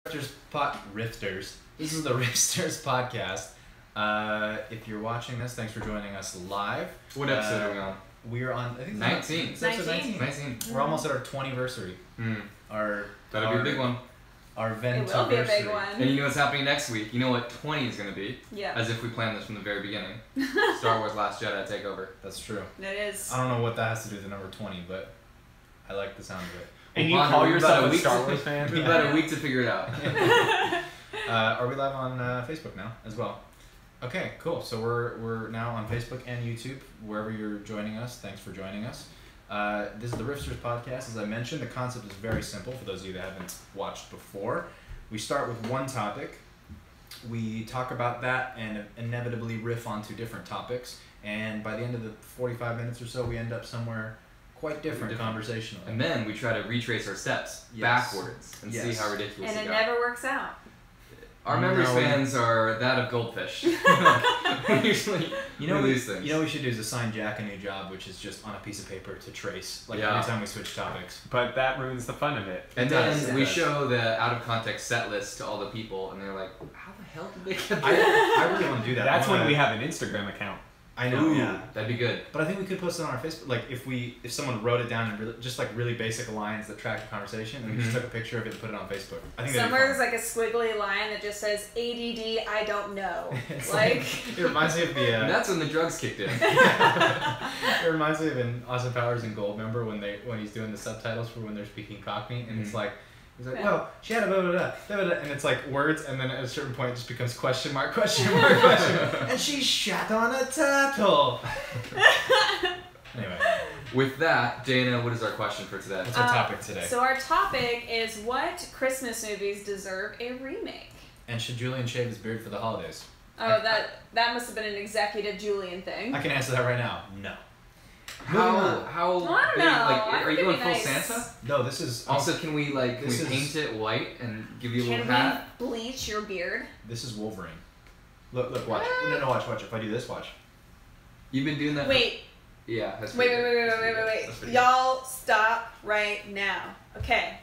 Rifters. This is the Riffsters podcast. If you're watching this, thanks for joining us live. What episode are we on? We're on, I think 19. It's episode 19. 19. We're almost at our 20th-versary. That'll be a big one. Our It will be a big one. And you know what's happening next week? You know what 20 is going to be? Yeah. As if we planned this from the very beginning. Star Wars Last Jedi takeover. That's true. It is. I don't know what that has to do with the number 20, but I like the sound of it. And you call yourself a Star Wars fan? We've got a week to figure it out. Are we live on Facebook now as well? Okay, cool. So we're now on Facebook and YouTube, wherever you're joining us. Thanks for joining us. This is the Riffsters podcast. As I mentioned, the concept is very simple for those of you that haven't watched before. We start with one topic. We talk about that and inevitably riff onto different topics. And by the end of the 45 minutes or so, we end up somewhere quite different conversationally. And then we try to retrace our steps backwards and see how ridiculous and it it never works out. Our memory spans are that of goldfish. We usually lose things. You know what we should do is assign Jack a new job, which is just on a piece of paper to trace, like every time we switch topics. But that ruins the fun of it. And then we show the out of context set list to all the people, and they're like, "How the hell did they get that?" I really want to do that. That's when we have an Instagram account. I know. Yeah, that'd be good. But I think we could post it on our Facebook. Like if someone wrote it down in just like really basic lines that track the conversation, and we just took a picture of it and put it on Facebook. I think somewhere there's like a squiggly line that just says ADD. I don't know. Like it reminds me of the. And that's when the drugs kicked in. It reminds me of in Austin Powers and Gold. Remember when he's doing the subtitles for when they're speaking Cockney, and it's like. He's like, oh, she had a blah, blah, blah, blah, blah, and it's like words, and then at a certain point it just becomes question mark, question mark, question mark, and she shat on a turtle. Anyway. With that, Dana, what is our question for today? What's our topic today? So our topic is what Christmas movies deserve a remake? And should Julian shave his beard for the holidays? Oh, that must have been an executive Julian thing. I can answer that right now. No. How well, I don't big, know. like, are you going full nice. Santa? No, this is... Also, can we paint it white and give you a little hat? Can we bleach your beard? This is Wolverine. Look, watch. No, watch. If I do this, watch. You've been doing that? Wait. Yeah, that's Wait. Y'all stop right now. Okay.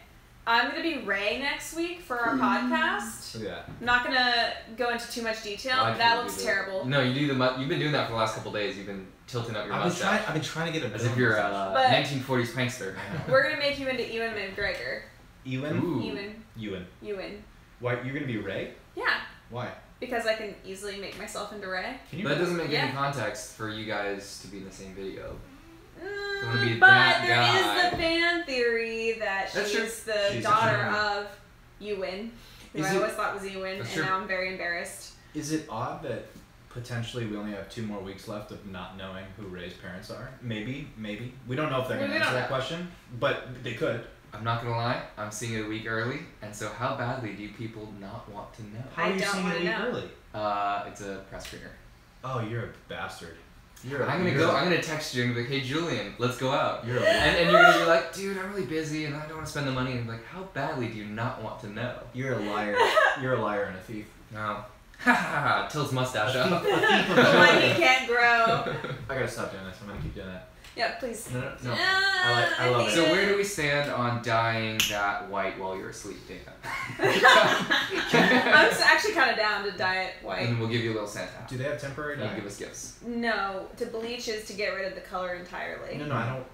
I'm going to be Ray next week for our podcast. Look at that. I'm not going to go into too much detail. That looks terrible. No, you've been doing that for the last couple of days. You've been tilting up your mustache. I've been trying to get a as if you're a 1940s prankster. We're going to make you into Ewan McGregor. Ewan. Why, you're going to be Ray? Yeah. Why? Because I can easily make myself into Ray. That doesn't make any context for you guys to be in the same video. But there is the fan theory that she's the daughter of Ewan, who I always thought was Ewan, and now I'm very embarrassed. Is it odd that potentially we only have 2 more weeks left of not knowing who Ray's parents are? Maybe. We don't know if they're going to answer that question, but they could. I'm not going to lie, I'm seeing it a week early, and so how badly do people not want to know? How are you seeing it a week early? It's a press screener. Oh, you're a bastard. I'm gonna text you and be like, hey Julian, let's go out. And you're gonna be like, dude, I'm really busy and I don't want to spend the money. And I'm like, how badly do you not want to know? You're a liar. You're a liar and a thief. No. Ha ha ha. Tilts mustache up. Like he can't grow. I gotta stop doing this. I'm gonna keep doing that. Yeah, please. No. I love it. So where do we stand on dyeing that white while you're asleep, Dana? I'm actually kind of down to dye it white. And we'll give you a little Santa. Do they have temporary dye? Give us gifts. No, to bleach is to get rid of the color entirely. No, I don't.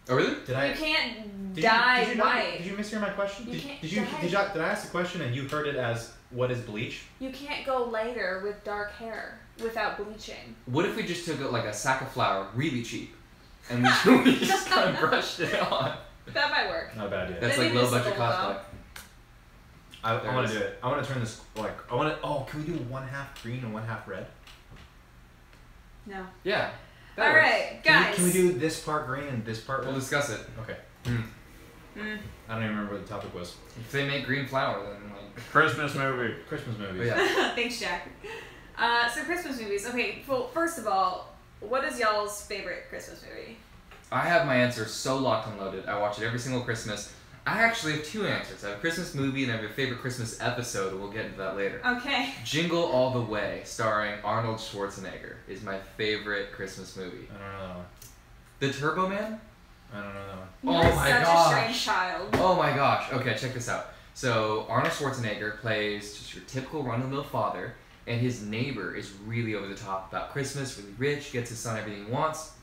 Oh really? You can't dye white. Did you mishear my question? You can't did I ask the question and you heard it as what is bleach? You can't go lighter with dark hair without bleaching. What if we just took like a sack of flour, really cheap, and we just kind of brushed it on? That might work. Not a bad idea. That's like low budget cosplay. I want to do it. I want to turn this can we do 1/2 green and 1/2 red? No. Yeah. All right, guys. Can we do this part green and this part red? We'll discuss it. Okay. I don't even remember what the topic was. If they make green flour, then like Christmas movie. Christmas movies. Oh, yeah. Thanks, Jack. So Christmas movies. Okay, well, first of all, what is y'all's favorite Christmas movie? I have my answer so locked and loaded. I watch it every single Christmas. I actually have 2 answers. I have a Christmas movie and I have a favorite Christmas episode, and we'll get into that later. Okay. Jingle All the Way, starring Arnold Schwarzenegger, is my favorite Christmas movie. I don't know that one. The Turbo Man? I don't know that one. You're such a strange child. Oh my gosh. Okay, check this out. So Arnold Schwarzenegger plays just your typical run-of-the-mill father, and his neighbor is really over the top about Christmas, really rich, gets his son everything he wants.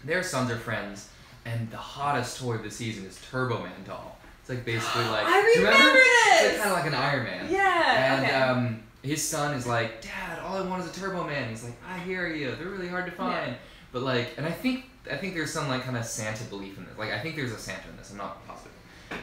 Their sons are friends, and the hottest toy of the season is Turbo Man doll. It's like basically like I remember this. It's like kind of like an Iron Man. Yeah. And his son is like, Dad, all I want is a Turbo Man. He's like, I hear you. They're really hard to find. Yeah. But like, and I think there's some like kind of Santa belief in this. Like I think there's a Santa in this. I'm not positive.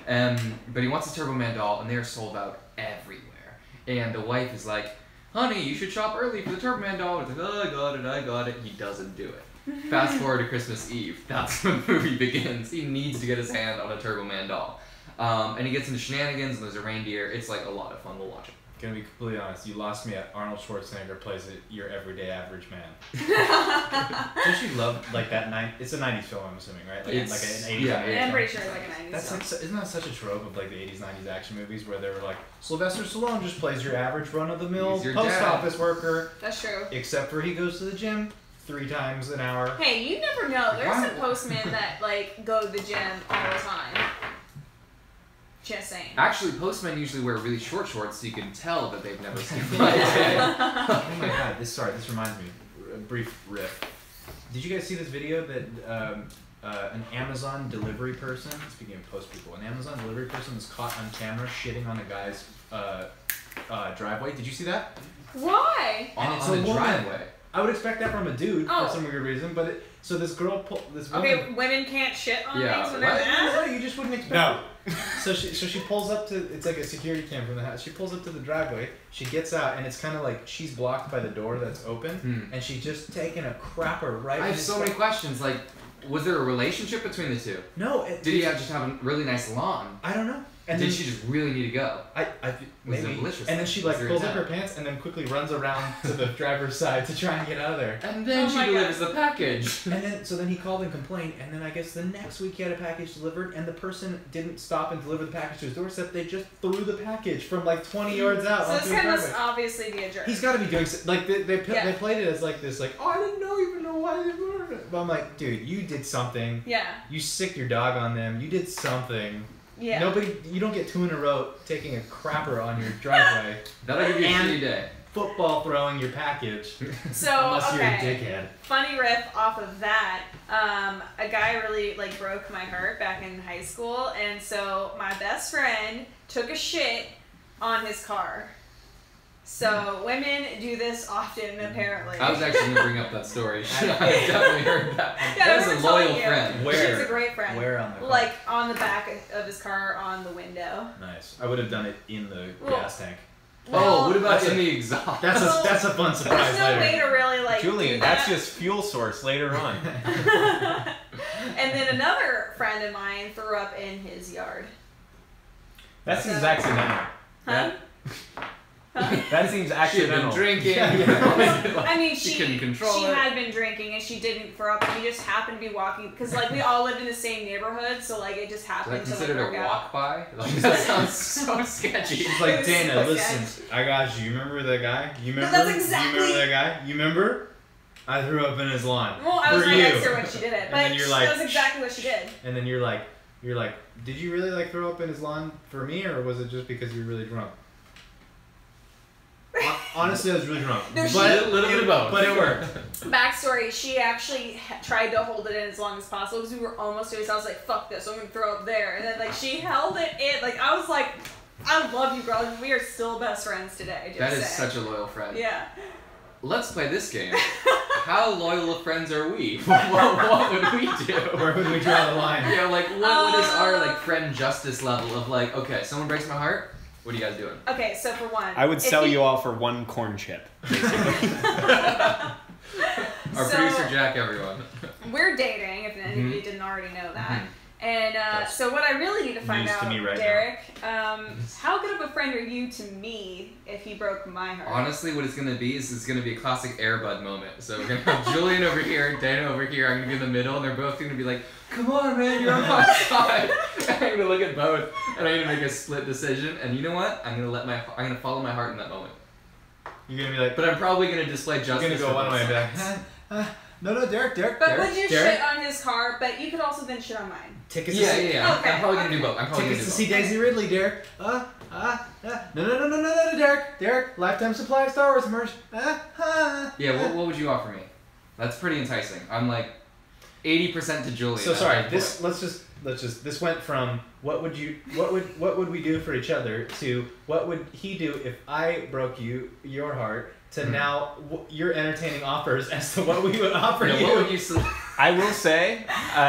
But he wants a Turbo Man doll, and they're sold out everywhere. And the wife is like, honey, you should shop early for the Turbo Man doll. It's like, oh, I got it. He doesn't do it. Fast forward to Christmas Eve. That's when the movie begins. He needs to get his hand on a Turbo Man doll. And he gets into shenanigans, and there's a reindeer. It's like a lot of fun. We'll watch it. Gonna be completely honest, you lost me at Arnold Schwarzenegger plays your everyday average man. Don't you love like that it's a 90s film, I'm assuming, right? Like, it's like an 80s. Yeah, I'm pretty sure it's like a 90s That's film. like, isn't that such a trope of like the 80s, 90s action movies where they were like, Sylvester Stallone just plays your average run-of-the-mill post office worker. That's true. Except for he goes to the gym 3 times an hour. Hey, you never know. There's some postmen that like go to the gym all the time. Just saying. Actually, postmen usually wear really short shorts, so you can tell that they've never seen my day. Oh my god, this reminds me. A brief riff. Did you guys see this video that an Amazon delivery person, speaking of post people, an Amazon delivery person was caught on camera shitting on a guy's driveway? Did you see that? Why? And it's on the driveway. I would expect that from a dude for some weird reason, but so this girl, this woman. Okay, women can't shit on things when they're mad. No, you just wouldn't expect. No. So she pulls up to, it's like a security cam from the house. She pulls up to the driveway. She gets out, and it's kind of like she's blocked by the door that's open, and she's just taking a crapper right. I have so many questions. Like, was there a relationship between the two? No. Did he just have a really nice lawn? I don't know. And did she just really need to go? Maybe. Was it delicious? And then she like pulls up her pants and then quickly runs around to the driver's side to try and get out of there. And then she delivers the package. And then he called and complained, and then I guess the next week he had a package delivered, and the person didn't stop and deliver the package to his doorstep. They just threw the package from like 20 yards out. So this guy must obviously be a jerk. He's got to be doing like they played it as like this, like, oh, I didn't even know why they were. But I'm like, dude, you did something. Yeah. You sicked your dog on them. You did something. Yeah. You don't get 2 in a row taking a crapper on your driveway. That'll give you a shitty day. Football throwing your package. So, unless you're a dickhead. Funny riff off of that. A guy really like broke my heart back in high school, and so my best friend took a shit on his car. So women do this often, apparently. I was actually going to bring up that story. I definitely heard that. Yeah, that is a loyal friend. Where? She's a great friend. Where on the car? Like on the back of his car, on the window. Nice. I would have done it in the gas tank. Well, what about in the exhaust? That's a fun surprise. There's no way to really like. Julian, that's just fuel source later on. And then another friend of mine threw up in his yard. That seems accidental. Huh? That seems accidental. She had been drinking. I mean, she couldn't control it. She had been drinking and she didn't throw up. We just happened to be walking because like we all lived in the same neighborhood, so like it just happened to like work a out. walk by? Like, that sounds so sketchy. She's like, Dana, listen, I got you. You remember that guy? You remember? That's exactly. You remember that guy? You remember? I threw up in his lawn. Well, I was right next to her when she did it, but then you're like, that was exactly what she did. And then you're like, did you really like throw up in his lawn for me, or was it just because you were really drunk? Honestly, I was really drunk. No, but a little bit of both. But it worked. Backstory, she actually tried to hold it in as long as possible because we were almost to his house, like, fuck this, I'm going to throw up there. And then, like, she held it in. Like, I was like, I love you, girl. We are still best friends today. That is such a loyal friend. Yeah. Let's play this game. How loyal of friends are we? What would we do? Where would we draw the line? Yeah, like, what is our, like, friend justice level of, like, okay, someone breaks my heart? What are you guys doing? Okay, so for one, I would sell you all for 1 corn chip. Our producer Jack, everyone. We're dating, if anybody didn't already know that. And so what I really need to find out, Derek, how good of a friend are you to me if he broke my heart? Honestly, what it's going to be is it's going to be a classic Air Bud moment. So we're going to have Julian over here, Dana over here, I'm going to be in the middle, and they're both going to be like, come on, man, you're on my side. And I'm going to look at both, and I'm going to make a split decision, and you know what? I'm going to follow my heart in that moment. You're going to be like... But I'm probably going to display justice. You're going to go one way back. No, Derek. But would you Derek? shit on his car? But you could also then shit on mine. Tickets Yeah. Okay, I'm probably gonna do okay. both. I'm probably Tickets to gonna see do both. Daisy Ridley, Derek. No, Derek. Lifetime supply of Star Wars merch. Yeah. What would you offer me? That's pretty enticing. I'm like 80% to Julian. So at sorry. that This point. let's just. This went from what would we do for each other to what would he do if I broke your heart to now you're entertaining offers as to what we would offer Yeah, you. what would you? I will say,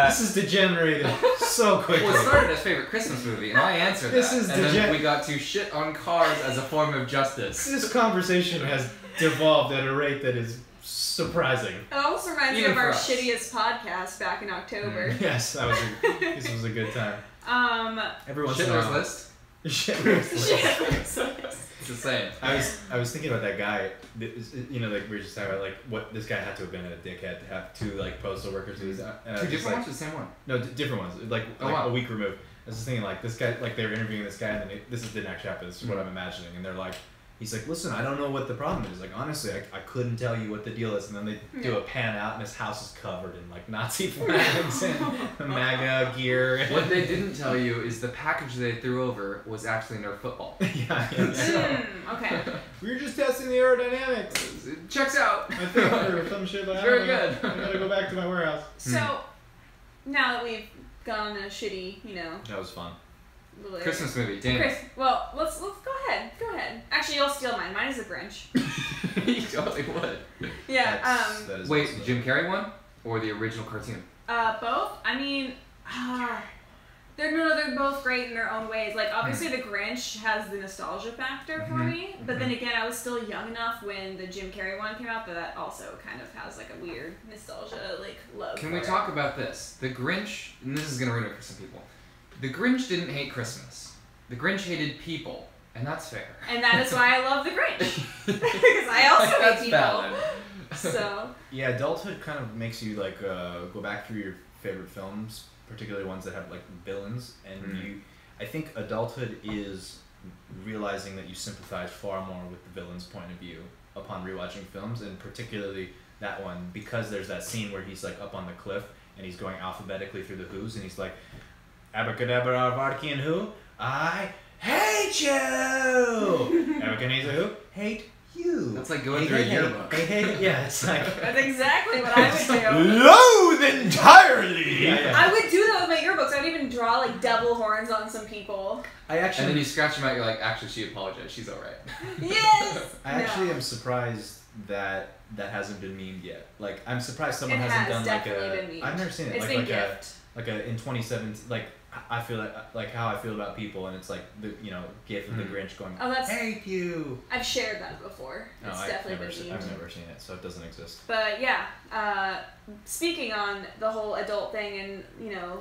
This is degenerated so quickly. Well, it started as favorite Christmas movie, and I answered This that. is And then we got to shit on cars as a form of justice. This conversation has devolved at a rate that is surprising. It also reminds me Even of our for us. shittiest podcast back in October. Yes, this was a good time. Every once in a Schindler's while. List. Schindler's List. It's the same. I was thinking about that guy. You know, like we were just talking about, like what this guy had to have been a dickhead to have two like postal workers. And I was Two just different like, ones or the same one? no, different ones. Like Oh, wow. a week removed. I was just thinking like this guy, like they were interviewing this guy, and then this didn't actually happen. This is what I'm imagining, and they're like. He's like, listen, I don't know what the problem is. Like, honestly, I couldn't tell you what the deal is. And then they do a pan out, and his house is covered in, like, Nazi flags and MAGA gear. What they didn't tell you is the package they threw over was actually Nerf football. Okay. We were just testing the aerodynamics. It checks out. I think or some shit like that. Very good. I gotta go back to my warehouse. So, now that we've gone on a shitty, That was fun. little area. Christmas movie, damn. Chris, well, let's go ahead. Go ahead. Actually, you'll steal mine. Mine is the Grinch. You totally would. Yeah. That is Wait, awesome. the Jim Carrey one or the original cartoon? Both. I mean, they're both great in their own ways. Like obviously, the Grinch has the nostalgia factor for me, but then again, I was still young enough when the Jim Carrey one came out that also kind of has like a weird nostalgia like love. Can for we it. talk about this? The Grinch, and this is gonna ruin it for some people. The Grinch didn't hate Christmas. The Grinch hated people, and that's fair. And that is why I love the Grinch because I also hate That's people. valid. So Yeah, adulthood kind of makes you like go back through your favorite films, particularly ones that have like villains, and I think adulthood is realizing that you sympathize far more with the villain's point of view upon rewatching films, and particularly that one because there's that scene where he's like up on the cliff and he's going alphabetically through the Who's, and he's like, Abracadabra, Varky, and who? I hate you. Abracadabra, who? Hate you. That's like going through a yearbook. Yeah, it's like. that's exactly what I would do. loathe entirely. Yeah. I would do that with my yearbooks. I would even draw like devil horns on some people. I actually. And then you scratch them out, you're like, actually, she apologized. She's alright. Yes. I actually am surprised that hasn't been memed yet. Like, I'm surprised someone It hasn't has done like definitely been memed. I've never seen it. It's like been like gift. in 2017. Like I feel like how I feel about people, and it's like the gif of the Grinch going. Oh, that's. Hate you. I've shared that before. No, It's I've definitely never, been I've memed. never seen it, so it doesn't exist. But yeah, speaking on the whole adult thing and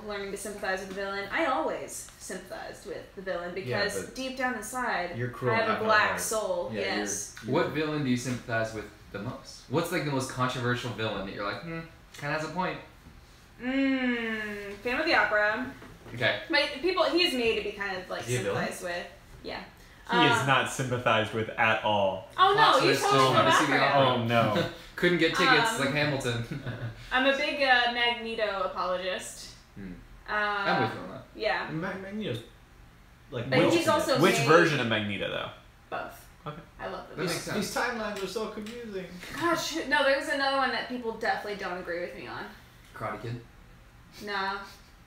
learning to sympathize with the villain, I always sympathized with the villain because but deep down inside, you're cruel, I I have have a no black heart. soul. Yeah, Yes. What villain do you sympathize with the most? What's like the most controversial villain that you're like, kind of has a point? Phantom of the Opera. Okay. But he's made to be kind of like Is he a villain? sympathized with. Yeah. He is not sympathized with at all. Oh Plot no, you twist, totally still know haven't that seen for the him. opera. Oh no. Couldn't get tickets like Hamilton. I'm a big Magneto apologist. I'm with you on that. Yeah, Magneto's like. But he's also Which made version of Magneto though? both. Okay. I love That them. makes sense. These timelines are so confusing. Gosh, no, there's another one that people definitely don't agree with me on. Karate Kid. Nah,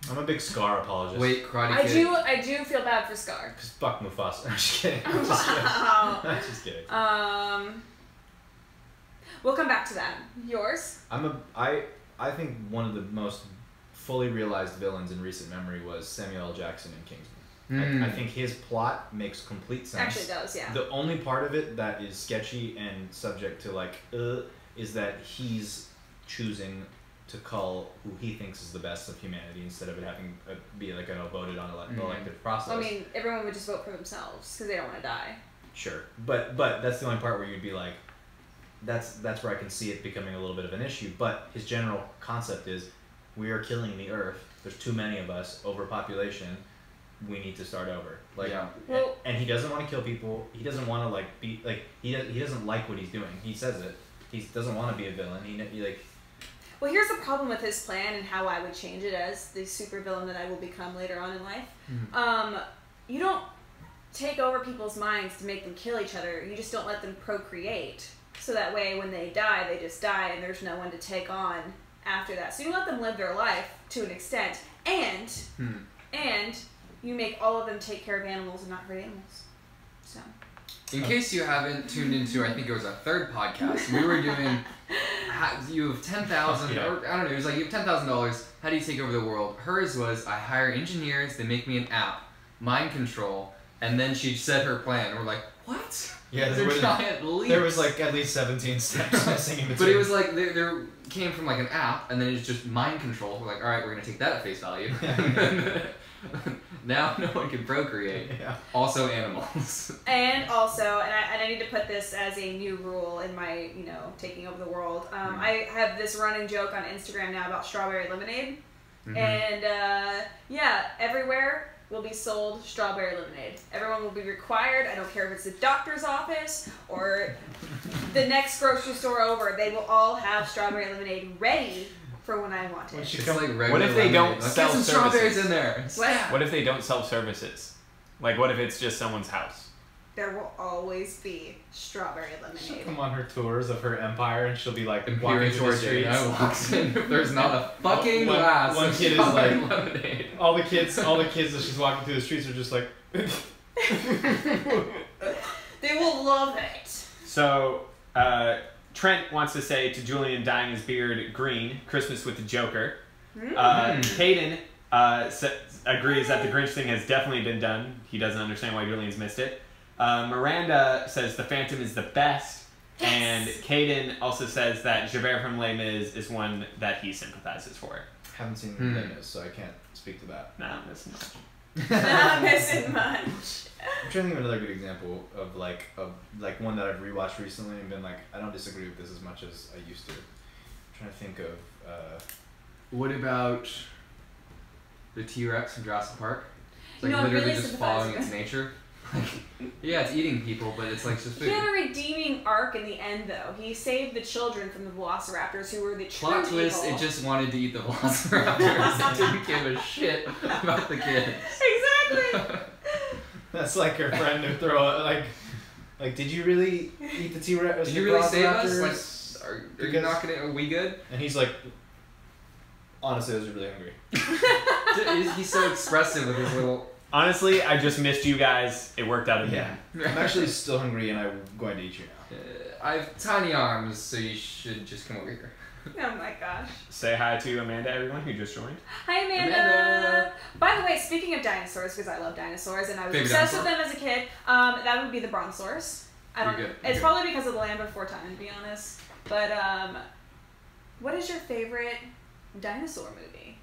I'm a big Scar apologist. Wait, Karate I Kid. do feel bad for Scar. Cause fuck Mufasa. I'm just kidding. I'm just kidding. Wow. I'm just kidding. We'll come back to that. Yours? I think one of the most fully realized villains in recent memory was Samuel L. Jackson in Kingsman. I think his plot makes complete sense. Actually, does, yeah. The only part of it that is sketchy and subject to is that he's choosing to cull who he thinks is the best of humanity instead of it having be like a voted on elective process. Well, I mean, everyone would just vote for themselves because they don't want to die. Sure, but that's the only part where you'd be like, that's where I can see it becoming a little bit of an issue. But his general concept is, we are killing the Earth. There's too many of us, overpopulation. We need to start over. Like, Yeah. Well, and he doesn't want to kill people. He doesn't want to he doesn't like what he's doing. He says it. He doesn't want to be a villain. He like. Well, here's the problem with his plan and how I would change it as the supervillain that I will become later on in life. You don't take over people's minds to make them kill each other. You just don't let them procreate. So that way, when they die, they just die, and there's no one to take on after that. So you let them live their life to an extent, and you make all of them take care of animals and not hurt animals. So. In case you haven't tuned into, I think it was our third podcast, we were doing, you have $10,000, or I don't know, it was like, you have $10,000, how do you take over the world? Hers was, I hire engineers, they make me an app, mind control, and then she said her plan, and we're like, what? Yeah, there was like at least 17 steps missing in between. But it was like, there came from like an app, and then it's just mind control. We're like, alright, we're going to take that at face value. Now no one can procreate. Yeah. Also animals. And also, and I need to put this as a new rule in my, taking over the world. I have this running joke on Instagram now about strawberry lemonade. And everywhere will be sold strawberry lemonade. Everyone will be required. I don't care if it's the doctor's office or the next grocery store over. They will all have strawberry lemonade ready for when I want it. It's like regular what if they don't lemonade. sell Get some services? strawberries in there. What if they don't sell services? Like, what if it's just someone's house? There will always be strawberry lemonade. She'll come on her tours of her empire, and she'll be like walking through the streets. I walks in. If there's not a fucking glass. One kid is like lemonade. All the kids as she's walking through the streets are just like. They will love it. So, Trent wants to say to Julian dyeing his beard green, Christmas with the Joker. Caden agrees that the Grinch thing has definitely been done. He doesn't understand why Julian's missed it. Miranda says the Phantom is the best. Yes. And Caden also says that Javert from Les Mis is one that he sympathizes for. Haven't seen Les Mis, so I can't speak to that. Nah, I'm missing much. Not missing much. I'm trying to think of another good example of like one that I've rewatched recently and been like, I don't disagree with this as much as I used to. I'm trying to think of. What about the T-Rex from Jurassic Park? It's like literally really just following its nature. Like, yeah, it's eating people, but it's like just food. He had a redeeming arc in the end, though. He saved the children from the velociraptors, who were the true Plot twist, evil. it just wanted to eat the velociraptors. It didn't give a shit about the kids. Exactly! That's like her friend who throw like, did you really eat the T-Rex? Did you really save us? Like, are you not gonna, are we good? And he's like, honestly, I was really hungry. He's so expressive with his little... Honestly, I just missed you guys. It worked out again. Yeah. I'm actually still hungry, and I'm going to eat you now. I have tiny arms, so you should just come over here. Oh my gosh. Say hi to Amanda, everyone who just joined. Hi, Amanda. By the way, speaking of dinosaurs, because I love dinosaurs, and I was obsessed with them as a kid, that would be the Brontosaurus. It's probably because of the Land Before Time, to be honest. But what is your favorite dinosaur movie?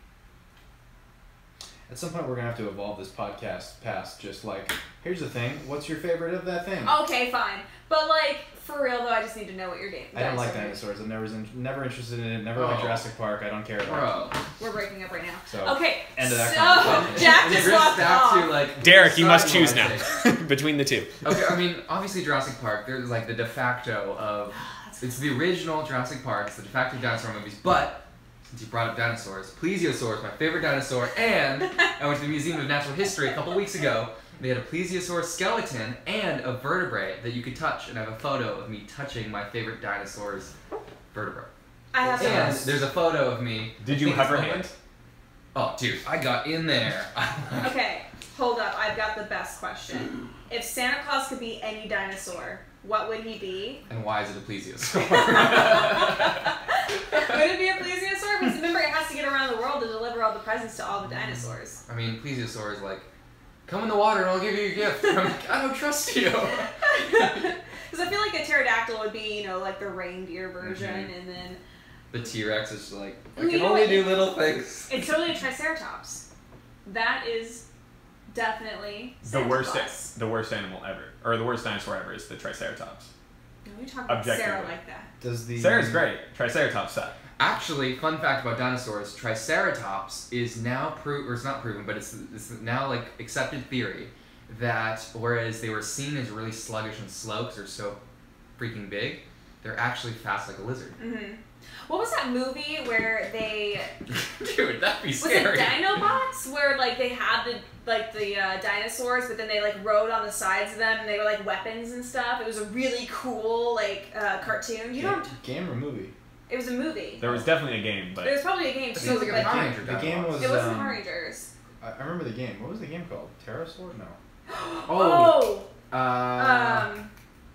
At some point, we're going to have to evolve this podcast past just like, here's the thing, what's your favorite of that thing? Okay, fine. But like, for real though, I just need to know what your I don't like dinosaurs. I'm never interested in it. Never liked Jurassic Park. I don't care at all. We're breaking up right now. So, okay, end of that so Jack just walked off. To, like, Derek, you must choose now. Between the two. Okay, I mean, obviously Jurassic Park, there's like the de facto of... It's the original Jurassic Park, it's the de facto dinosaur movies, but... Since you brought up dinosaurs, Plesiosaur is my favorite dinosaur, and I went to the Museum of Natural History a couple weeks ago. They had a plesiosaur skeleton and a vertebrae that you could touch, and I have a photo of me touching my favorite dinosaur's vertebrae. I have And there's a photo of me. Did you hover hand? Oh, dude, I got in there. Okay, hold up. I've got the best question. If Santa Claus could be any dinosaur, what would he be? And why is it a plesiosaur? Would it be a plesiosaur? Because remember, it has to get around the world to deliver all the presents to all the dinosaurs. I mean, plesiosaur is like, come in the water and I'll give you your gift. I'm like, I don't trust you. Because I feel like a pterodactyl would be, like the reindeer version, and then... The T-Rex is like, I can only do little things. It's totally a triceratops. That is definitely Santa Claus. The worst animal ever, or the worst dinosaur ever is the Triceratops. No, we talk about Sarah like that. Sarah's great. Triceratops suck. Actually, fun fact about dinosaurs: Triceratops is now or it's not proven, but it's now like accepted theory that whereas they were seen as really sluggish and slow because they're so freaking big, they're actually fast like a lizard. Mm-hmm. What was that movie where they... Dude, that'd be Was scary. it Dinobots? Where, like, they had the dinosaurs, but then they, like, rode on the sides of them, and they were, like, weapons and stuff. It was a really cool, like, cartoon. You don't... Game or movie? It was a movie. There was definitely a game, but It was probably a game, It too. sounds like a but Power Ranger The game was. it wasn't Power Rangers. I remember the game. What was the game called? Pterosaur? No. Oh! I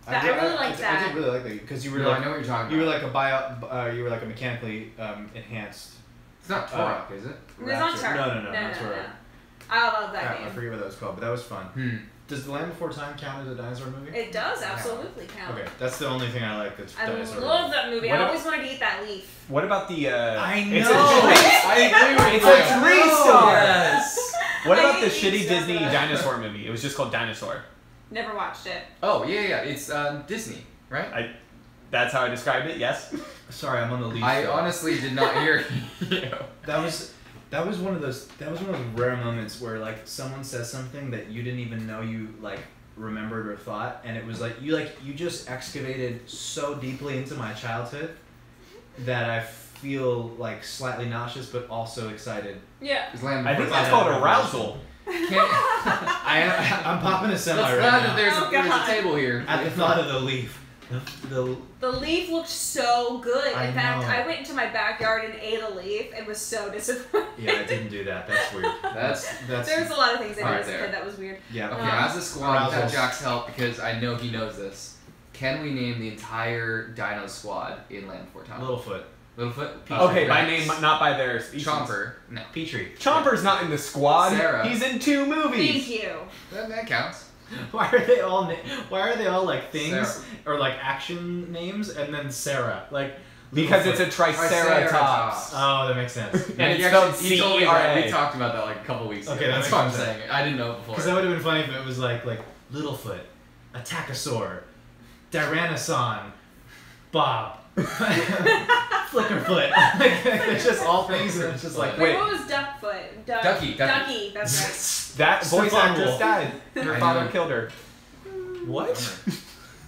really liked that. I did really like that because you were No, like I know what you're talking you were about. like a you were like a mechanically enhanced. It's not Torok, is it? It's not raptor. Turk. No, not Turok. I love that Crap, I game. forget what that was called, but that was fun. Hmm. Does The Land Before Time count as a dinosaur movie? It does absolutely count. Okay, that's the only thing I like that's I dinosaur. love that movie. What I about- always wanted to eat that leaf. what about the? I know. It's a tree. I agree with It's you. a tree star. Yes. What I about the hate shitty these stuff Disney that- dinosaur movie? It was just called Dinosaur. Never watched it. Oh, yeah. It's Disney, right? That's how I described it. Yes. Sorry, I'm on the lead. I honestly did not hear you. That was one of those rare moments where like someone says something that you didn't even know you like remembered or thought, and it was like you just excavated so deeply into my childhood that I feel like slightly nauseous but also excited. Yeah. I think that's called arousal. I'm popping a semi Let's right glad now that there's Oh, a God. table here. at the thought of the leaf. The The leaf looked so good. I In fact, know. I went into my backyard and ate a leaf and was so disappointed. yeah, I didn't do that. That's weird. That's There's a lot of things I did Right as a there. kid that was weird. yeah. okay. Um, As a squad, without arousals. Jack's help, because I know he knows this. Can we name the entire Dino Squad in Land Before Time? Littlefoot, Littlefoot. Okay, by Rex, name, not by their species. Chomper. No, Petrie. Chomper's not in the squad. Sarah. He's in 2 movies. Thank you. that counts. Why are they all? Why are they all like things Sarah. or like action names and then Sarah? Like Because it's a Triceratops. triceratops. Oh, that makes sense. And it's He spelled he told me that. C-E-R-A. We talked about that like a couple weeks ago. Okay, that's that why I'm makes sense. saying it. I didn't know it before. Because that would have been funny if it was like Littlefoot, Attackosaur, Tyrannosaur, Bob, Flickerfoot. It's just all things and it's just like Wait, Wait. what was Duckfoot? Ducky. Ducky. That's That voice Stefan actress Wolf. died. Her I father know. killed her. what?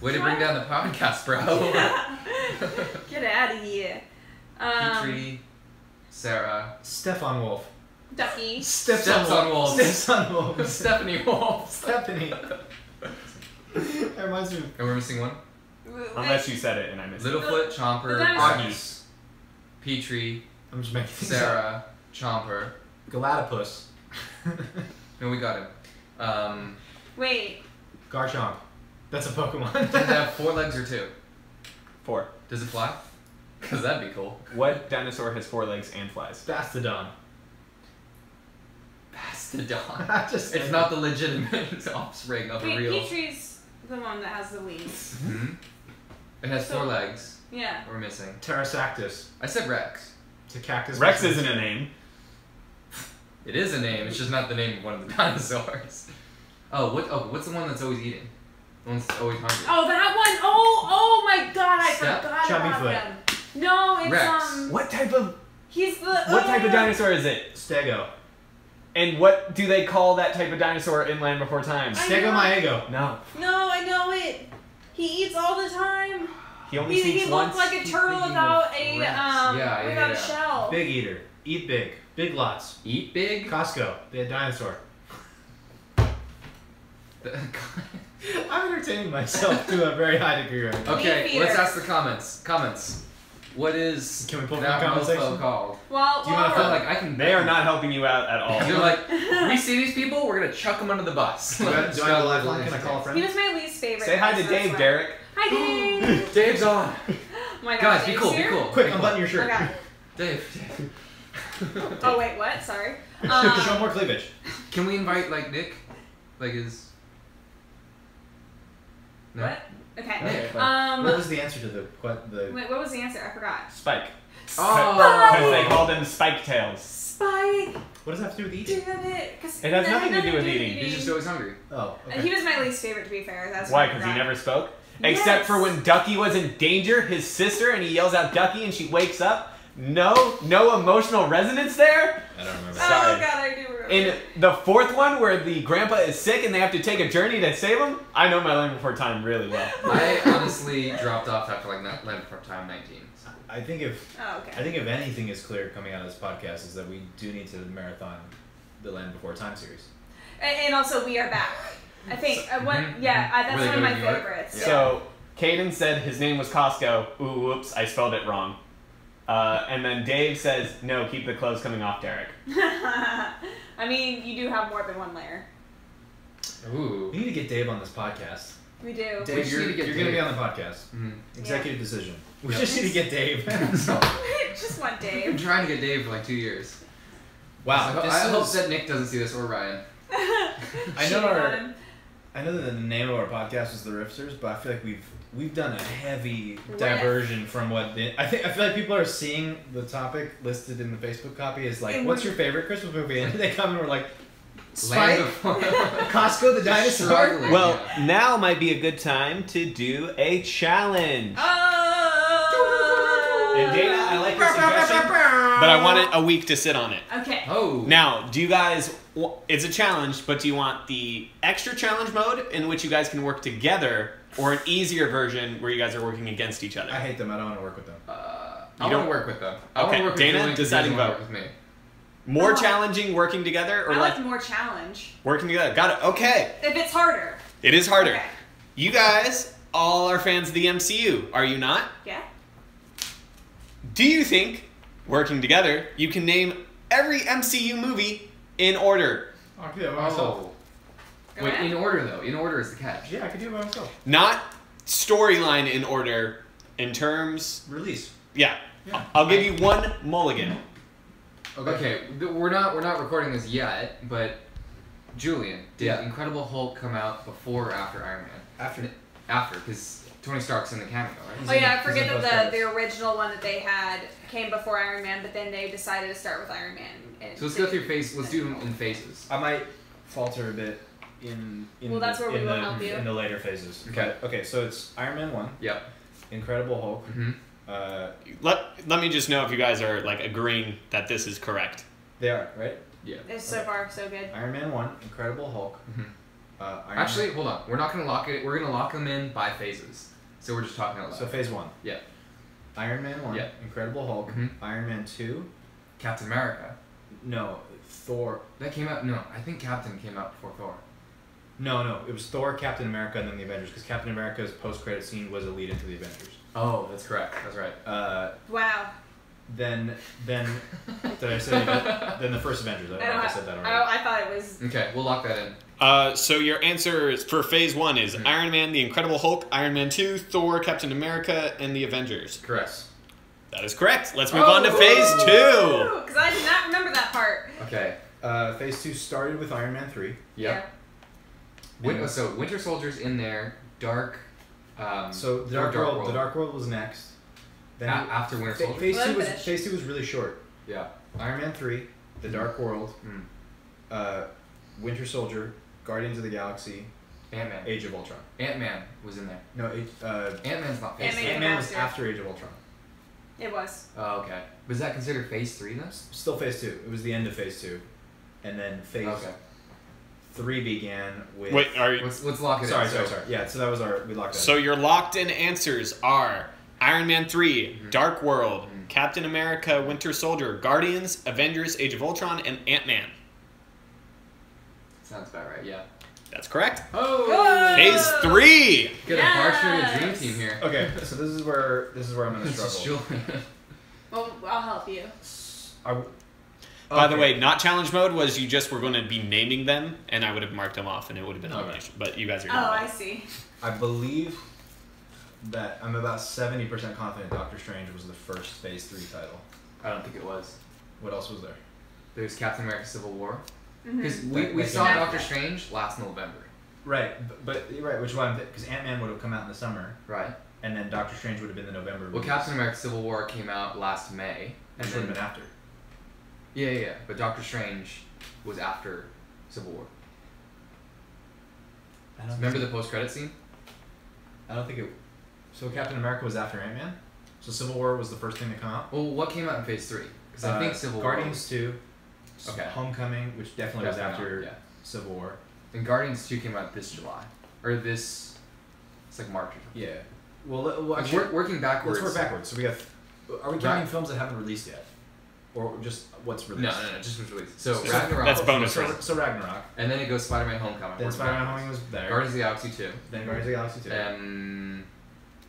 Way to bring down the podcast, bro. right. Get out of here. Petrie, Sarah, Stefan Wolf. Ducky. Stepson Wolf. Stepson Wolf. Stephanie Wolf. Stephanie. That reminds me of And we're missing one. Unless you said it and I missed it. Littlefoot, Chomper, The dinosaurs. Augie, Petrie, I'm just making things up. Sarah, Chomper. Galatopus. No, we got him. Wait. Garchomp. That's a Pokemon. Does it have 4 legs or 2? 4. Does it fly? Because that'd be cool. What dinosaur has 4 legs and flies? Bastodon. Bastodon. Just It's not the legitimate offspring of a Wait, real. Petrie's the one that has the wings. Hmm? It has 4 So- legs. Yeah. We're missing. Pterosactus. I said Rex. It's a cactus. Rex isn't a name. It is a name. It's just not the name of one of the dinosaurs. What's the one that's always eating? The one that's always hungry. Oh, that one. Oh my God! I Step- forgot Chubby about foot. him. No, it's Rex. What type of He's the. what type of dinosaur is it? Stego. And what do they call that type of dinosaur in Land Before Time? I Stego know. Maego. No. No, I know it. He eats all the time. He only He speaks looked once. like a turtle thinking without of a Rex. Yeah, without yeah. a shell. Big eater. Eat big. Big lots. Eat big. Costco. They had dinosaur. I'm entertaining myself to a very high degree right now. Okay, Leaf let's eater. ask the comments. What is Can we pull from that the comment mofo section? called? Well, Do you wanna I fill, feel like I can. They are not helping you out at all. You're like, we see these people, we're gonna chuck them under the bus. do I have a lifeline? Can I call a he friend? was my least favorite. Say hi to dinosaur, Dave, so- Derek. Hi, Dave. Dave's on. Oh my God, Guys, be Dave's cool, be here? cool. Quick, Be cool. unbutton your shirt. Okay. Dave. Oh wait, what? Sorry. Show more cleavage. Can we invite like Nick? Like his. No? What? Okay. Okay, What was the answer to the Wait, what was the answer? I forgot. Spike. Oh. Because they call them spike tails. Spike. What does that have to do with eating? Damn it. 'Cause It has that nothing had to do with eating. He's just always hungry. Oh, And okay. he was my least favorite, to be fair. That's Why? I Because he forgot. never spoke? Yes. Except for when Ducky was in danger, his sister, and he yells out Ducky and she wakes up. No emotional resonance there? I don't remember. Sorry. Oh god, I do remember. In the fourth one, where the grandpa is sick and they have to take a journey to save him, I know my Land Before Time really well. I honestly dropped off after like Land Before Time 19. So. I think if anything is clear coming out of this podcast is that we do need to marathon the Land Before Time series. And also, we are back. I think that's Were they one of my going to New York? favorites. Yeah. So, Caden said his name was Costco. Ooh, whoops, I spelled it wrong. And then Dave says, no, keep the clothes coming off, Derek. I mean, you do have more than one layer. Ooh. We need to get Dave on this podcast. We do. Dave, just you're need to get going to be Dave. on the podcast. Mm-hmm. Executive decision. We Yep. just need to get Dave. Just want I've been Dave. trying to get Dave for like 2 years. Wow. I hope that Nick doesn't see this or Ryan. I know I know that the name of our podcast is the Riffsters, but I feel like we've done a heavy diversion from what I feel like people are seeing the topic listed in the Facebook copy is like, what's your favorite Christmas movie? And they come and we're like, Spike, Costco the Dinosaur. Struggling. Well, now might be a good time to do a challenge. Oh! And Dana, I like your suggestion, but I want a week to sit on it. Okay. Oh. Now, do you guys, it's a challenge, but do you want the extra challenge mode in which you guys can work together, or an easier version where you guys are working against each other? I hate them. I don't want to work with them. I You want to don't- work with them. I Okay, want to work with Dana, Julian 'cause he deciding doesn't wanna vote. work with me. More Oh. challenging working together, or I like like more challenge. working together? Got it. Okay. If it's harder. It is harder. Okay. You guys all are fans of the MCU, are you not? Yeah. Do you think, working together, you can name every MCU movie in order? I could do it by myself. Oh. Go Wait, ahead. in order though. In order is the catch. Yeah, I could do it by myself. Not storyline in order, in terms... Release. Yeah. Yeah. I'll give you one mulligan. Okay, we're not recording this yet, but Julian, did Yeah. Incredible Hulk come out before or after Iron Man? After. After, because Tony Stark's in the cameo, right? Oh yeah, I He's forget in both that the credits. original one that they had came before Iron Man, but then they decided to start with Iron Man. And So let's go through let's do them in phases. I might falter a bit in Well, that's where we will the, help you. in the later phases. Okay. But, okay, so it's Iron Man 1, Yep. Incredible Hulk, Mm-hmm. Let me just know if you guys are like agreeing that this is correct. they are, right? Yeah. It's so far so good. Iron Man 1, Incredible Hulk, Mhm. Iron Actually, Man, hold on. We're not gonna lock it. We're gonna lock them in by phases. So we're just talking out loud. so phase 1. Yeah. Iron Man 1, Yeah. Incredible Hulk, Mhm. Iron Man 2, Captain America. no, Thor. That came out. No, I think Captain came out before Thor. No, it was Thor, Captain America, and then the Avengers, because Captain America's post-credit scene was a lead into the Avengers. Oh, that's correct. That's right. Wow. Then did I say that? Then the first Avengers. I don't know if I said that already. I thought it was. Okay, we'll lock that in. So your answers for phase 1 is Mhm. Iron Man, The Incredible Hulk, Iron Man 2, Thor, Captain America, and the Avengers. Correct. That is correct. Let's move on to phase 2. Because I did not remember that part. Okay. Phase 2 started with Iron Man 3. Yep. So Winter Soldier's in there. Dark. So the Dark World. The Dark World was next. Then After Winter Soldier. Phase Well, 2 was finished. phase 2 was really short. Yeah. Iron Man 3, The Dark World, Mm. Winter Soldier, Guardians of the Galaxy, Ant-Man. Age of Ultron. Ant-Man was in there. No, Ant-Man's not phase Ant-Man. 3. Ant-Man was After. after Age of Ultron. It was. Oh, okay. Was that considered phase 3 then? Still phase 2. It was the end of phase 2. And then phase Okay. 3 began with... Wait, are you... Let's lock it Sorry. in. Yeah, so that was we locked that. So your locked-in answers are Iron Man 3, Mhm. Dark World, Mhm. Captain America, Winter Soldier, Guardians, Avengers, Age of Ultron, and Ant-Man. Sounds about right, yeah. That's correct. Oh! Phase 3! Get a hard-shirted dream team here. Okay, so this is where I'm gonna This is struggle. Julian. Well, I'll help you. By the Okay. way, not challenge mode was you just were going to be naming them, and I would have marked them off, and it would have been Okay. elimination. But you guys are Oh, doing I it. see. I believe that I'm about 70% confident Doctor Strange was the first phase 3 title. I don't think it was. What else was there? There's Captain America Civil War. Mhm. Because Like- we like saw in- Doctor Strange last November. Right, but right, which one? Because Ant-Man would have come out in the summer, Right. and then Doctor Strange would have been the November. Well, release, Captain America Civil War came out last May. which would have been after. Yeah. But Doctor Strange was after Civil War. Remember the post-credit scene? I don't think it. So Captain America was after Ant-Man. So Civil War was the first thing to come out. Well, what came out in Phase 3? Because I think Civil War. Guardians 2. Okay. Homecoming, which definitely was after Yeah. Civil War. And Guardians 2 came out this July. Or this. It's like March or something. Yeah. Well Like, actually, working backwards. let's work backwards. So we got. Are we counting films that haven't released yet, or just what's No, released? just was released. So So Ragnarok. that's bonus So, round. so Ragnarok. And then it goes Spider-Man Homecoming. Then working Spider-Man backwards. Homecoming was there. Guardians of the Galaxy 2. Then Guardians of the Galaxy 2.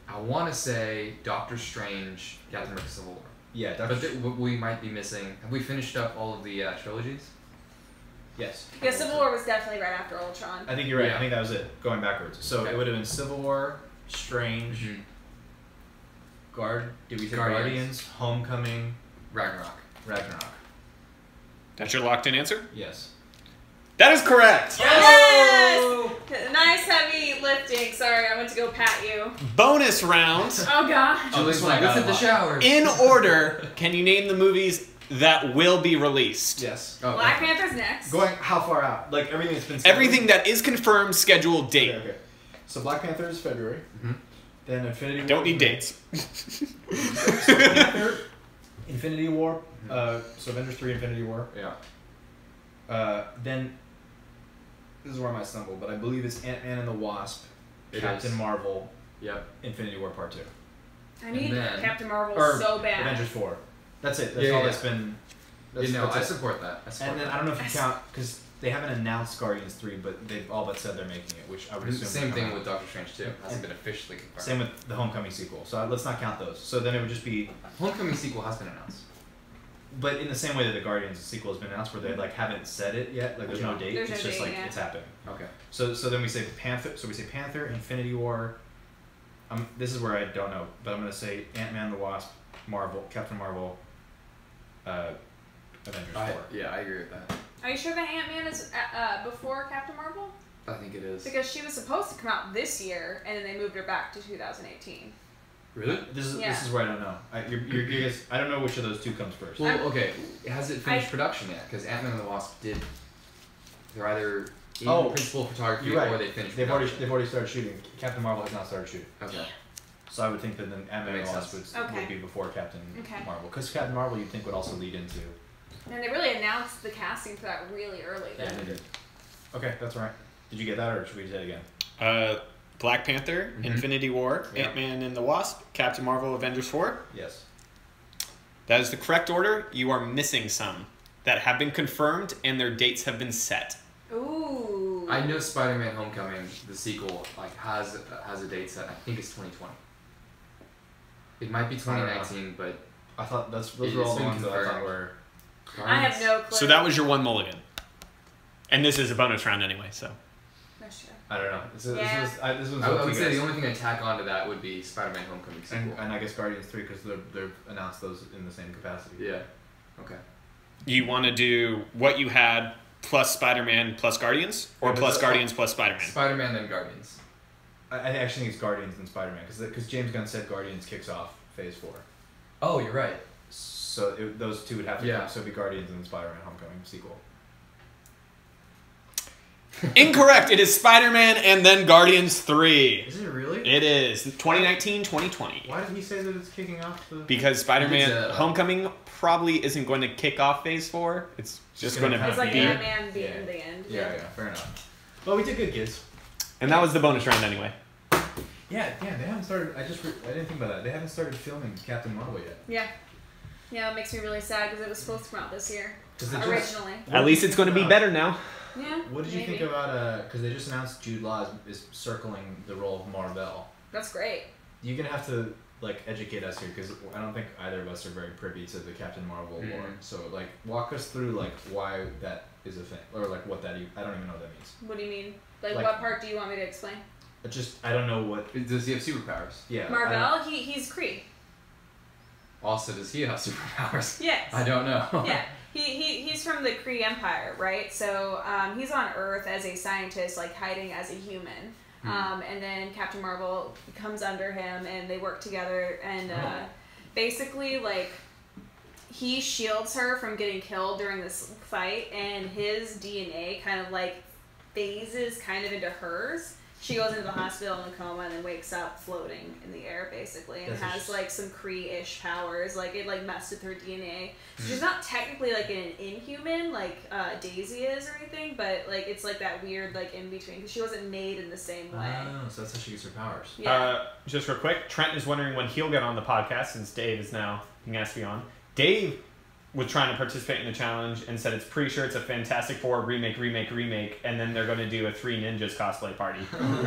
I want to say Doctor Strange, Captain America: Civil War. Yeah, But we might be missing. Have we finished up all of the trilogies? yes. Yeah, Civil War was definitely right after Ultron. I think you're right. Yeah. I think that was it. Going backwards. So Okay. it would have been Civil War, Strange, Did we say Guardians? Homecoming, Ragnarok. Ragnarok. That's your locked in answer? Yes. That is correct. Yes! Nice heavy lifting. Sorry, I went to go pat you. Bonus round. Oh god. Julie's one I like, got let's hit the a lot. showers. In order, can you name the movies that will be released? Yes. Oh, Black Panther's next. Going how far out? Like everything that's been scheduled? Everything that is confirmed scheduled date. Okay. So Black Panther is February. Mhm. Then Infinity War. Don't need dates. So Black Panther, Infinity War. So Avengers 3, Infinity War. Yeah. Then this is where I might stumble, but I believe it's Ant-Man and the Wasp, It Captain is. Marvel, Yep. Infinity War Part 2. I need And then- Captain Marvel Or so bad. Avengers 4. That's it. That's Yeah, all yeah. that's been. That's, You know, that's I it. support that. I support And then that. I don't know if you count because they haven't announced Guardians 3, but they've all but said they're making it, which I would assume. Same will come thing out. with Doctor Strange too. Hasn't been officially confirmed. Same with the Homecoming sequel. So let's not count those. So then it would just be, Homecoming sequel has been announced. but in the same way that the Guardians sequel has been announced, where they like haven't said it yet, like there's no date. There's it's no just date, like yeah. it's happening. Okay. So then we say Panther. So we say Panther, Infinity War. This is where I don't know, but I'm gonna say Ant-Man, the Wasp, Marvel, Captain Marvel, Avengers 4. Yeah, I agree with that. Are you sure that Ant-Man is before Captain Marvel? I think it is. Because she was supposed to come out this year, and then they moved her back to 2018. Really? This is Yeah. where I don't know. You guys, I don't know which of those two comes first. Well, okay. Has it finished production yet? Because Ant-Man and the Wasp did. They're either in principal photography You're right. or they finished. They've production. already started shooting. Captain Marvel has not started shooting. Okay. So I would think that then Ant-Man and makes the Wasp sense. Okay. would be before Captain Okay. Marvel, because Captain Marvel you'd think would also lead into. And they really announced the casting for that really early. Yeah, Then. they did. Okay, that's all right. Did you get that, or should we say it again? Black Panther, Mhm. Infinity War, Yeah. Ant-Man and the Wasp, Captain Marvel, Avengers 4. Yes. That is the correct order. You are missing some that have been confirmed and their dates have been set. Ooh. I know Spider-Man: Homecoming, the sequel, like has a date set. I think it's 2020. It might be 2019, but I thought those It- were all it's the been ones that I thought confirmed. were. I have no clue. So that was your one mulligan. And this is a bonus round anyway, so. That's true. I don't know. This was I up to would you say the guys. only thing to tack onto that would be Spider-Man: Homecoming sequel. And I guess Guardians 3 because they're announced those in the same capacity. Yeah. Okay. You want to do what you had plus Spider-Man plus Guardians? Or Yeah, but plus it's- Guardians plus Spider-Man? Spider-Man then Guardians. I actually think it's Guardians and Spider-Man because James Gunn said Guardians kicks off Phase 4. Oh, you're right. So those two would have to Yeah. come. So it'd be Guardians and Spider-Man Homecoming sequel. Incorrect. It is Spider-Man and then Guardians 3. Is it really? It is 2019, 2020. Why did he say that it's kicking off the? Because Spider-Man It's, Homecoming probably isn't going to kick off Phase 4. It's just going to gonna It's like be. Ant-Man being Yeah. the end. Yeah, fair enough. Well, we did good, kids. And that was the bonus round anyway. Yeah, they haven't started. I didn't think about that. They haven't started filming Captain Marvel yet. Yeah. Yeah, it makes me really sad because it was supposed to come out this year. 'Cause they just- Originally. At least it's going to be better now. Yeah. What did you maybe. think about because they just announced Jude Law is circling the role of Marvel. That's great. You're gonna have to like educate us here because I don't think either of us are very privy to the Captain Marvel Mhm. lore. So like walk us through like why that is a thing or like what that I don't even know what that means. What do you mean? Like Like- what part do you want me to explain? It just I don't know what. Does he have superpowers? Yeah. I don't- Marvel, he's Kree. Also, does he have superpowers? Yes. I don't know. Yeah. He's from the Kree Empire, right? So he's on Earth as a scientist, like hiding as a human. And then Captain Marvel comes under him, and they work together. And basically, like, he shields her from getting killed during this fight, and his DNA kind of like phases kind of into hers. She goes into the hospital in a coma and then wakes up floating in the air, basically, and has like some Kree-ish powers. Like it like messed with her DNA. So she's not technically like an inhuman like Daisy is or anything, but like it's like that weird like in between because she wasn't made in the same way. Oh, so that's how she gets her powers. Yeah. Just real quick, Trent is wondering when he'll get on the podcast since Dave is now being asked to be on. Dave was trying to participate in the challenge and said it's pretty sure it's a Fantastic Four remake, and then they're going to do a Three Ninjas cosplay party.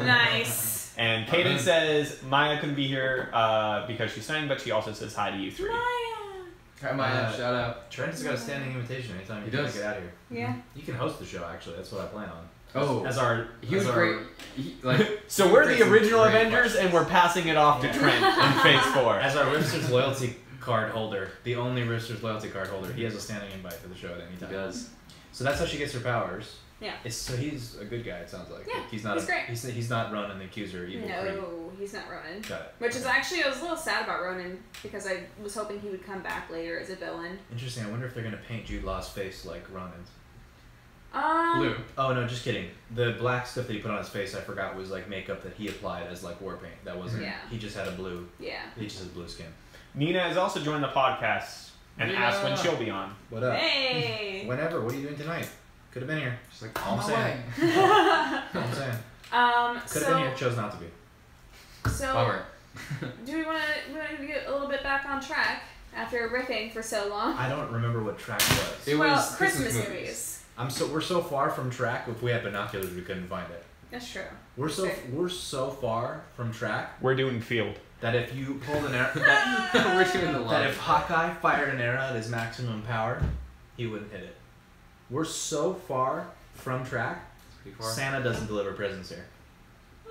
Nice. And Kaden says Maya couldn't be here because she's studying, but she also says hi to you three. Maya. Hi, Maya. Shout out. Trent has got a standing invitation anytime He you does. get out of here. Yeah. You can host the show, actually. That's what I plan on. Oh, He was great. So we're the original great Avengers, and we're passing it off to Trent in Phase 4. As our Riffsters loyalty card holder, the only Riffsters loyalty card holder, he has a standing invite for the show at any time. He does. So that's how she gets her powers. Yeah. So he's a good guy, it sounds like. Yeah, Like, he's not he's great. He's not Ronan the Accuser, evil Kree. No, he's not Ronan. Got it. Which is actually, I was a little sad about Ronan because I was hoping he would come back later as a villain. Interesting. I wonder if they're going to paint Jude Law's face like Ronan's. Blue. Oh, no, just kidding. The black stuff that he put on his face, I forgot, was like makeup that he applied as like war paint. That wasn't. Yeah. He just had a blue. Yeah. He just has blue skin. Nina has also joined the podcast and asked when she'll be on. What up? Hey. Whenever. What are you doing tonight? Could have been here. She's like, All I'm saying. All I'm saying. Could have been here. Chose not to be. So, bummer. do we want to get a little bit back on track after riffing for so long? I don't remember what track was. It well, was Christmas movies. We're so far from track. If we had binoculars, we couldn't find it. That's true. We're so far from track We're doing field. that if you pulled an arrow, We're doing the that if Hawkeye fired an arrow at his maximum power, he wouldn't hit it. We're so far from track. Santa doesn't deliver presents here,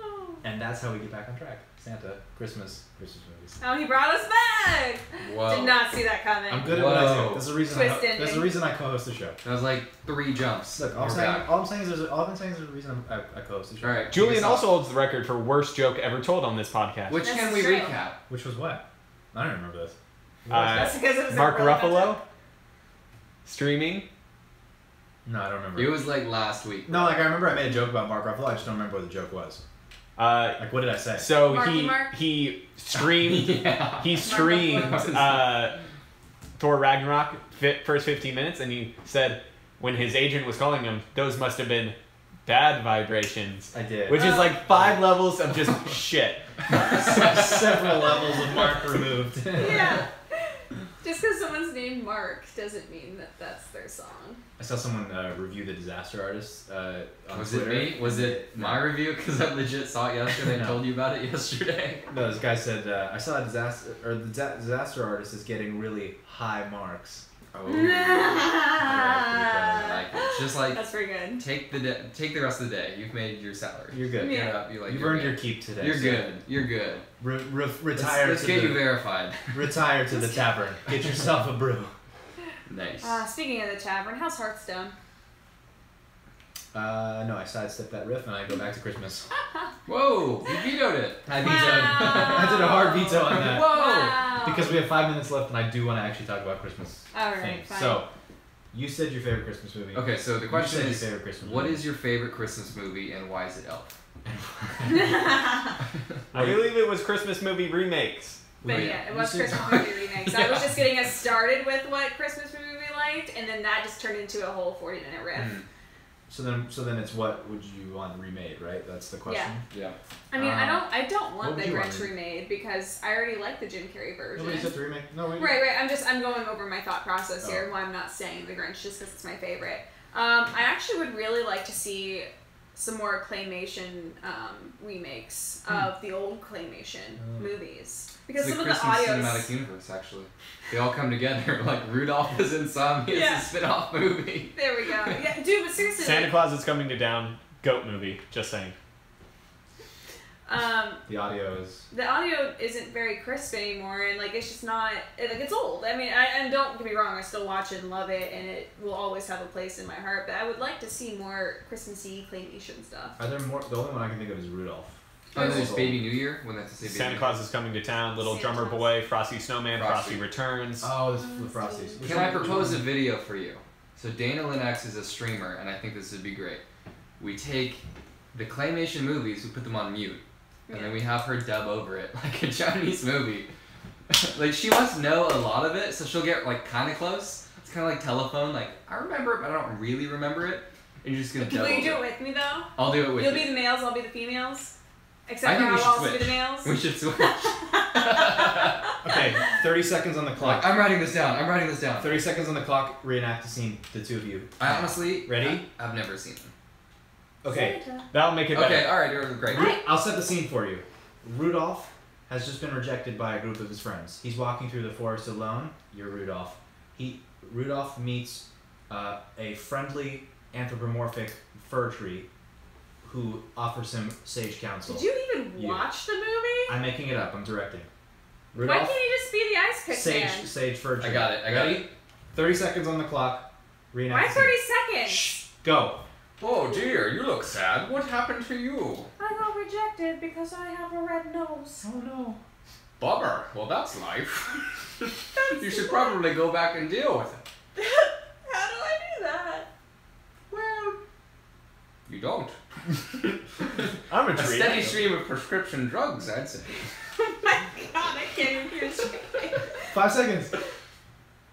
Oh. and that's how we get back on track. Santa, Christmas movies. Oh, he brought us back! Whoa. Did not see that coming. I'm good at what I Whoa. do. There's a reason. Twist There's a ending. reason I co-host the show. That was like 3 jumps. Look, all We're I'm saying, back. all I'm saying is there's a reason I co-host the show. All right. Julian also holds the record for worst joke ever told on this podcast. Which That's can we true. recap? Which was what? I don't remember this. That's because it was Mark a really bad Ruffalo joke. streaming. No, I don't remember. It was like last week. No, like I remember I made a joke about Mark Ruffalo. I just don't remember what the joke was. Like what did I say? So Marky Mark? he streamed Yeah. he streamed Ruffalo. Thor Ragnarok first 15 minutes, and he said when his agent was calling him, those must have been bad vibrations. I did. Which is like 5 levels of just shit. Several levels of Mark removed. Yeah. Just because someone's named Mark doesn't mean that that's their song. I saw someone review The Disaster Artist on Was Twitter. it me? Was it my review? Because I legit saw it yesterday and No. told you about it yesterday. No, this guy said I saw the Disaster Artist is getting really high marks. Oh. I like it. It's just like That's pretty good. take the rest of the day. You've made your salary. You're good. Yeah. Get up. You're like, You've you're earned good. your keep today. You're so good. You're good. Retire Let's to get the you verified. retire to the tavern. Get yourself a brew. Nice. Speaking of the tavern, how's Hearthstone? No, I sidestepped that riff and I go back to Christmas. Whoa! You vetoed it. I vetoed. Wow. I did a hard veto on that. Whoa! Wow. Because we have 5 minutes left and I do want to actually talk about Christmas Alright, things. fine. So, you said your favorite Christmas movie. Okay, so the question You said is, your favorite Christmas what movie. is your favorite Christmas movie and why is it Elf? I believe it was Christmas movie remakes. But Wait, yeah, it was you said- Christmas movie remakes. I was Yeah. just getting us started with what Christmas movie we liked, and then that just turned into a whole 40-minute riff. Mm, So then it's what would you want remade, right? That's the question. yeah. I mean, I don't what want would the you want Grinch to- remade because I already like the Jim Carrey version. Nobody said to remake. No, we Right. I'm going over my thought process here. Oh. Why I'm not saying the Grinch just because it's my favorite. I actually would really like to see some more claymation remakes of the old claymation movies because It's some the of the Christmas audios. cinematic universe, actually. They all come together. Like Rudolph is in some. It's Yeah. a spin-off movie. There we go. Yeah, dude, but seriously, Santa like, Claus is coming to town. Goat movie. Just saying. The audio is. the audio isn't very crisp anymore, and like it's just not like it's old. I mean, and don't get me wrong, I still watch it and love it, and it will always have a place in my heart. But I would like to see more Christmassy claymation stuff. Are there more? The only one I can think of is Rudolph. Oh, there's old. Baby New Year. When that's to say Baby Santa New Claus is coming to town. Little Santa Drummer Claus. Boy. Frosty Snowman. Frosty. Frosty Returns. Oh, this is the Frosties. Can I propose a video for you? So Dana Linux is a streamer, and I think this would be great. We take the claymation movies, we put them on mute. And then we have her dub over it like a Chinese movie. Like, she must know a lot of it, so she'll get, like, kind of close. It's kind of like telephone. Like, I remember it, but I don't really remember it. And you're just going to dub Will you over do it. it with me, though? I'll do it with you. You'll be the males, I'll be the females? I Except for think we I'll should also switch. be the males? We should switch. Okay, 30 seconds on the clock. I'm writing this down. 30 seconds on the clock. Reenact the scene, the two of you. I honestly... Ready? I've never seen them. Okay. Santa. That'll make it better. Okay, alright, you're great. I'll set the scene for you. Rudolph has just been rejected by a group of his friends. He's walking through the forest alone. You're Rudolph. Rudolph meets a friendly anthropomorphic fir tree who offers him sage counsel. Did you even watch the movie? I'm making it up. I'm directing. Why Rudolph, can't you just be the ice pick man? sage fir tree. I got it. Ready? 30 seconds on the clock. Reenact Why the scene. 30 seconds? Shh. Go. Oh dear, you look sad. What happened to you? I got rejected because I have a red nose. Oh no. Bummer. Well, that's life. You should probably go back and deal with it. How do I do that? Well, you don't. I'm a A tree. steady stream of prescription drugs, I'd say. Oh my god, I can't even hear straight. 5 seconds.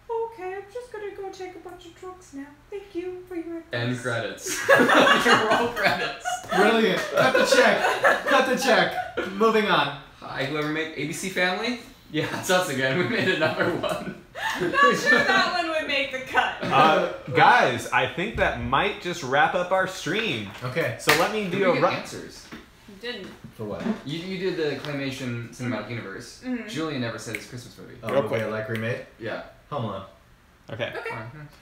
Okay, I'm just gonna go take a bunch of drugs now. Thank you for your advice. End credits. Roll credits. Brilliant. Cut the check. Cut the check. Moving on. Hi, whoever made ABC Family? Yeah, it's us again. We made another one. Not sure that one would make the cut. Guys, I think that might just wrap up our stream. Okay. So let me do You a get run. answers. You didn't. For what? You did the Claymation Cinematic Universe. Mhm. Julian never said his Christmas movie. Oh, Real movie quick. I like remade? Yeah. Home Alone. Okay. Okay.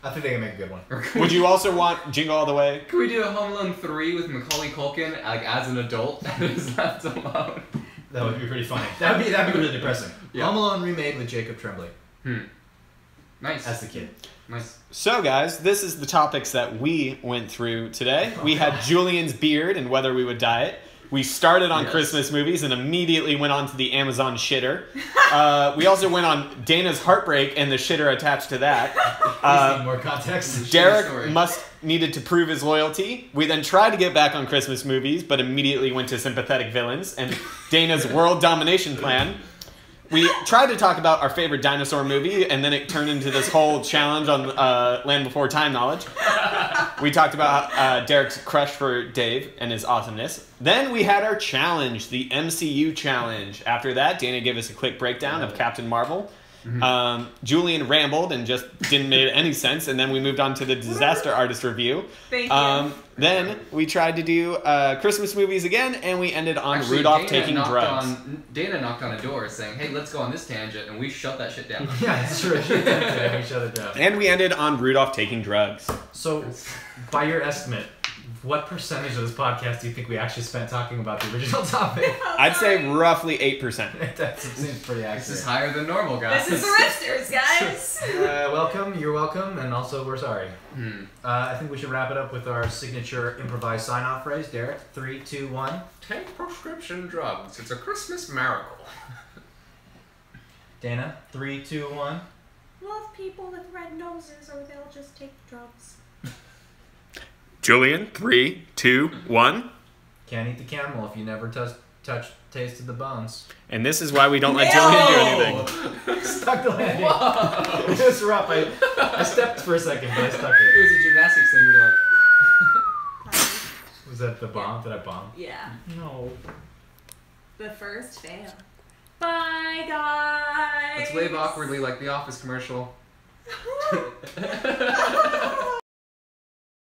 I think they can make a good one. Would you also want Jingle All the Way? Can we do a Home Alone 3 with Macaulay Culkin, like, as an adult and is left alone? That would be pretty funny. That'd be really depressing. Yeah. Home Alone remade with Jacob Tremblay Nice. as the kid. Nice. So, guys, this is the topics that we went through today. We had Julian's beard and whether we would dye it. We started on Yes. Christmas movies and immediately went on to the Amazon shitter. We also went on Dana's heartbreak and the shitter attached to that. Please need more context. Derek story. needed to prove his loyalty. We then tried to get back on Christmas movies, but immediately went to sympathetic villains and Dana's world domination plan. We tried to talk about our favorite dinosaur movie, and then it turned into this whole challenge on Land Before Time knowledge. We talked about Derek's crush for Dave and his awesomeness. Then we had our challenge, the MCU challenge. After that, Dana gave us a quick breakdown of Captain Marvel. Julian rambled and just didn't make any sense, and then we moved on to the disaster artist review. Thank you. Then we tried to do Christmas movies again, and we ended on Actually, Rudolph Dana taking knocked drugs. Dana knocked on a door saying, hey, let's go on this tangent, and we shut that shit down. Yeah, it's true. Yeah, we shut it down. And we ended on Rudolph taking drugs. So, by your estimate, what percentage of this podcast do you think we actually spent talking about the original topic? I'd say roughly 8%. That seems pretty This is accurate. higher than normal, guys. This is the Riffsters, guys. Welcome, you're welcome, and also we're sorry. Hmm. I think we should wrap it up with our signature improvised sign-off phrase. Derek, 3, 2, 1. Take prescription drugs. It's a Christmas miracle. Dana, 3, 2, 1. Love people with red noses or they'll just take drugs. Julian, 3, 2, 1. Can't eat the camel if you never tasted the bones. And this is why we don't let Julian do anything. Stuck the landing. Whoa. It was rough. I stepped for a second, but I stuck It it. was a gymnastics thing. We were like, Was that the bomb? Did I bomb? Yeah. No. The first fail. Bye, guys. let's wave awkwardly like the Office commercial.